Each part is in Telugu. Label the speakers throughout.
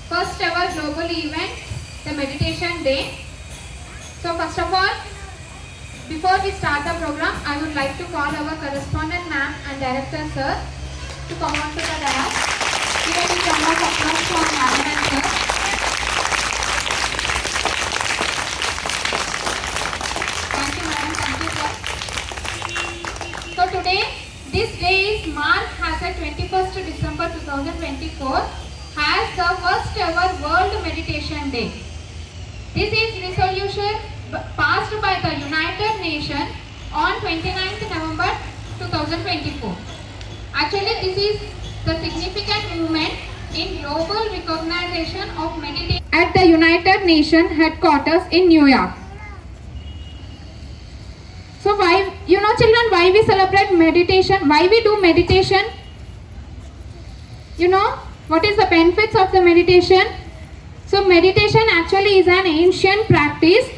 Speaker 1: first ever global event, the Meditation Day. So first of all, before we start the program, I would like to call our correspondent ma'am and director sir to come on to the dais. Give a big round of applause for madam and sir. Thank you madam, thank you sir. So today, this day is marked as a 21st December 2024 as the first ever World Meditation Day. This is resolution passed by the United Nations on 29th November 2024. Actually, this is the significant movement in global recognition of meditation at the United Nations headquarters in New York. So why, children, why we celebrate meditation? Why we do meditation? What is the benefits of the meditation? So meditation actually is an ancient practice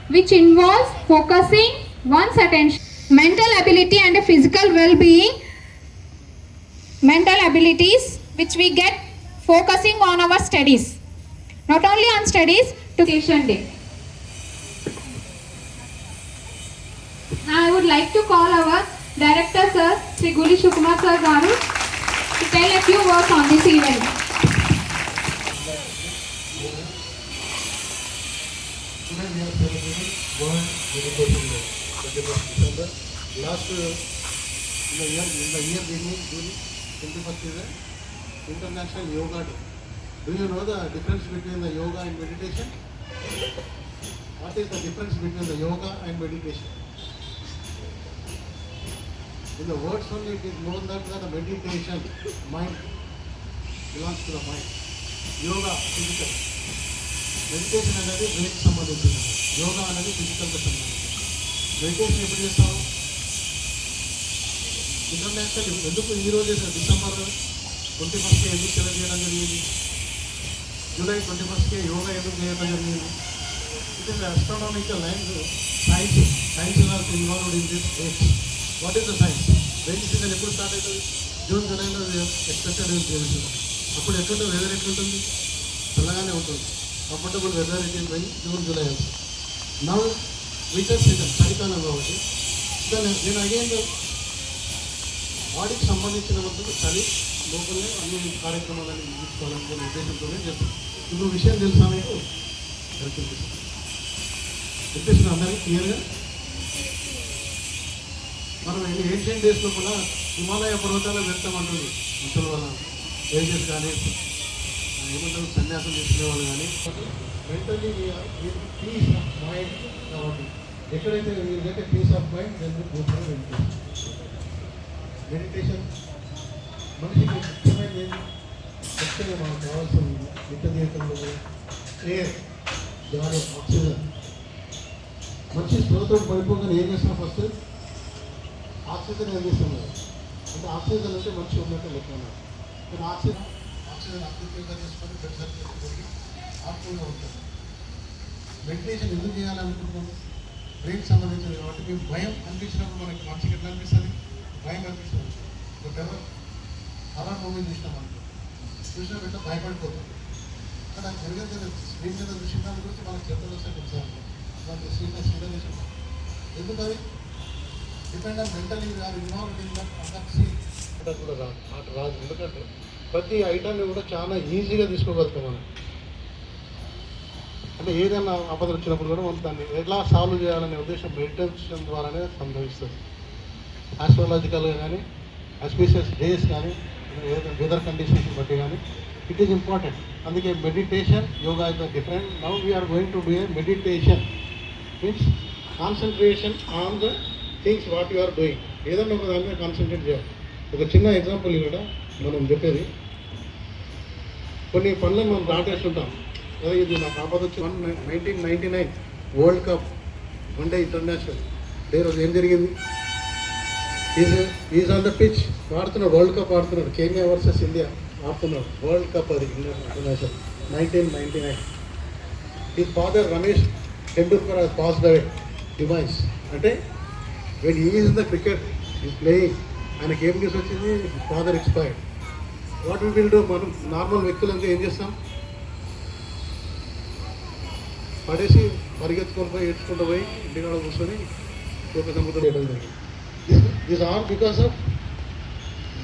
Speaker 1: which involves focusing one's attention, mental ability and physical well-being, mental abilities which we get focusing on our studies. Not only on studies, to Meditation Day. Now I would like to call our director sir, Sri Guli Shukumar sir Garu, to tell a few words on this event.
Speaker 2: Today we are celebrating World Meditation Day, 31st December. Last in the year beginning, June 21st is International Yoga Day. Do you know the difference between the yoga and meditation? What is the difference between the yoga and meditation? In the words only it is known that the meditation, mind, belongs to the mind. Yoga, physical. Meditation అనేది బ్రెయిన్కి సంబంధించింది, యోగా అనేది ఫిజికల్కి సంబంధించింది. మెడిటేషన్ ఎప్పుడు చేస్తాము? ఇంటర్నేషనల్ ఎందుకు ఈరోజు డిసెంబర్ 21st ఎందుకు సెలెక్ట్ చేయడం జరిగింది? జూలై 21st యోగా ఎందుకు చేయడం జరిగింది? It is astronomical lines. Science are involved in this date. What is the science? Rain season ఎప్పుడు స్టార్ట్ అవుతుంది? జూన్ జూలైలో ఎక్స్పెక్టెడ్ తెలుస్తుంది. అప్పుడు ఎట్లుంటుంది? వెదర్ ఎట్లుంటుంది? చల్లగానే ఉంటుంది. Comfortable weather it is by June July also. Now winter season, చలికాలం కాబట్టి దాన్ని నేను అగైన్ బాడీకి సంబంధించిన వరకు చలి లోపలనే అన్ని కార్యక్రమాలను తీసుకోవాలనుకునే ఉద్దేశంతోనే చేస్తాను. ఇప్పుడు విషయం తెలుసా మీకు? చెప్పేసిన అందరికీ క్లియర్గా. మనం ఏన్షియన్ డేస్లో కూడా హిమాలయ పర్వతాలు వెళ్తామంటుంది ముసలి వాళ్ళ ఏజెస్ కానీ ఏమంటారు సన్యాసం తీసుకునే వాళ్ళు కానీ. మెంటల్లీ పీస్ ఆఫ్ మైండ్ కాబట్టి ఎక్కడైతే వీళ్ళైతే పీస్ ఆఫ్ మైండ్ దాన్ని కూర్చొని మెడిటేషన్ మనిషికి ముఖ్యమైనది ఏంటి? ముఖ్యంగా మనకు కావాల్సిన నిత్య జీవితంలో ఎయిర్, గాలి, ఆక్సిజన్. మనిషి స్పృహతో పడిపోగానే ఏం చేస్తున్నాం? ఫస్ట్ ఆక్సిజన్ ఏం చేస్తున్నాం అంటే ఆక్సిజన్ అంటే మనిషి ఉన్నట్టు లెక్క. కానీ ఆక్సిజన్ అద్భుతంగా చేసుకొని బ్లడ్ సర్క్యులేషన్ పెరిగి ఆక్టివ్గా ఉంటుంది. మెడిటేషన్ ఎందుకు చేయాలనుకుంటున్నాము? బ్రెయిన్కి సంబంధించింది కాబట్టి మీకు భయం అనిపించినప్పుడు మనకి మనిషికి ఎట్లా అనిపిస్తుంది? భయం అనిపిస్తుంది. బట్ ఎవరు అలా మూవీ చూసినప్పుడు ఎట్లా భయపడిపోతుంది. కానీ అది జరిగేది స్క్రీన్ మీద చూసిన దాని గురించి మనకు చెప్తారు వస్తే తెలుసాను మనకి సీరియస్ చేసాం. ఎందుకు అది depend on mentally are involved in that కూడా రాదు. ఎందుకంటే ప్రతి ఐటమ్ని కూడా చాలా ఈజీగా తీసుకోగలుగుతాం మనం. అంటే ఏదైనా ఆపద వచ్చినప్పుడు కూడా మనం దాన్ని ఎలా సాల్వ్ చేయాలనే ఉద్దేశం మెడిటేషన్ ద్వారానే సంభవిస్తుంది. ఆస్ట్రాలజికల్గా కానీ, ఆస్పీషియస్ డేస్ కానీ, వెదర్ కండిషన్స్ బట్టి కానీ ఇట్ ఈస్ ఇంపార్టెంట్. అందుకే meditation, yoga is different. Now we're going to do a meditation. Means concentration on the things what you are doing. ఏదన్నా ఒక దాని మీద కాన్సన్ట్రేట్ చేయాలి. ఒక చిన్న ఎగ్జాంపుల్ ఇక్కడ మనం చెప్పేది, కొన్ని పనులను మనం దాటేస్తుంటాం కదా. ఇది నాకు ఆపద వచ్చి 1999 world cup one day international day రోజు ఏం జరిగింది? ఈజ్ ఆన్ ద పిచ్ ఆడుతున్నాడు, వరల్డ్ కప్ ఆడుతున్నాడు. కెన్యా వర్సెస్ ఇండియా ఆడుతున్నాడు వరల్డ్ కప్. అది international 1999. His father Ramesh Tendulkar has passed away demise. అంటే when he is in the cricket, he is playing, ఆయనకి ఏం న్యూస్ వచ్చింది? Father expired. What we will do? మనం నార్మల్ వ్యక్తులంతా ఏం చేస్తాం? పడేసి పరిగెత్తుకొని పోయి ఏడ్చుకుంటూ పోయి ఇంటికాడ కూర్చొని ఒక సముద్రం చేయడం జరిగింది. This all because of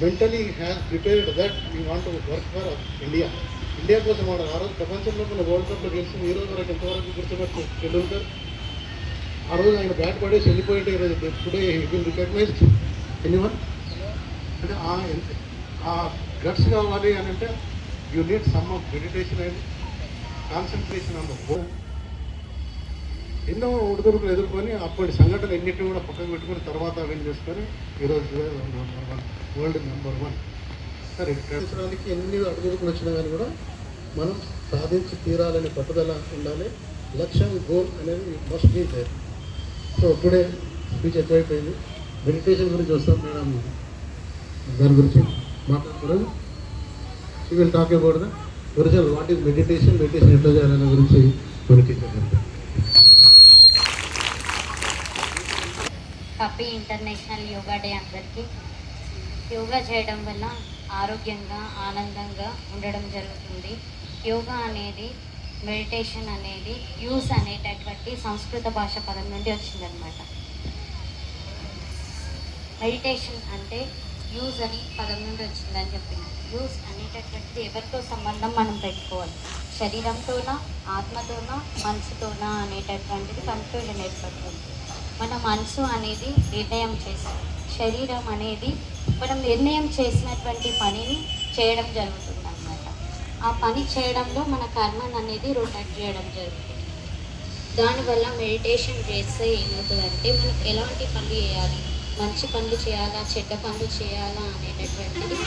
Speaker 2: mentally has prepared that we want to work for India. India కోసం వాడు ఆ రోజు ప్రపంచంలో ఉన్న వరల్డ్ కప్లో గెలిచి ఈ రోజు వరకు ఎంతవరకు గుర్తుపెట్టు టెండూల్కర్. ఆ రోజు ఆయన బ్యాట్ పడేసి వెళ్ళిపోయింటే ఈరోజు today he will recognized anyone. అంటే ఆ గట్స్ కావాలి అని అంటే you need some of meditation and concentration on the goal. ఎన్నో ఒడిదుడుకులు ఎదుర్కొని అప్పటి సంఘటనలు ఎన్నింటినీ కూడా పక్కకు పెట్టుకుని తర్వాత విన్ చేసుకొని ఈరోజు వరల్డ్ నెంబర్ 1. సరే సంవత్సరానికి ఎన్ని అడుగుడుకులు వచ్చినా కానీ కూడా మనం సాధించి తీరాలనే పట్టుదల ఉండాలి. లక్ష్యం గోల్ అనేది must be there. So today speech ఎక్కువైపోయింది. మెడిటేషన్ గురించి వస్తాం మేడం, దాని గురించి మాట్లాడుతున్నారు. She will talk about the original what is meditation, meditation ఎట్లా చేయాలనే గురించి మనకి
Speaker 3: హ్యాపీ ఇంటర్నేషనల్ యోగా డే అందరికీ. యోగా చేయడం వల్ల ఆరోగ్యంగా ఆనందంగా ఉండడం జరుగుతుంది. యోగా అనేది మెడిటేషన్ అనేది యూస్ అనేటటువంటి సంస్కృత భాష పదం నుండి వచ్చిందనమాట. మెడిటేషన్ అంటే యూజ్ అని పదం నుండి వచ్చిందని చెప్పింది. యూజ్ అనేటటువంటిది ఎవరితో సంబంధం మనం పెట్టుకోవాలి, శరీరంతోనా ఆత్మతోనా మనసుతోనా అనేటటువంటిది కన్ఫ్యూజన్ ఏర్పడుతుంది. మన మనసు అనేది నిర్ణయం చేస్తుంది, శరీరం అనేది మనం నిర్ణయం చేసినటువంటి పనిని చేయడం జరుగుతుంది అన్నమాట. ఆ పని చేయడంలో మన కర్మను అనేది రొటేట్ చేయడం జరుగుతుంది. దానివల్ల మెడిటేషన్ చేస్తే ఏమవుతుందంటే మనం ఎలాంటి పనులు చేయాలి, మంచి పనులు చేయాలా చెడ్డ పనులు చేయాలా అనేటటువంటిది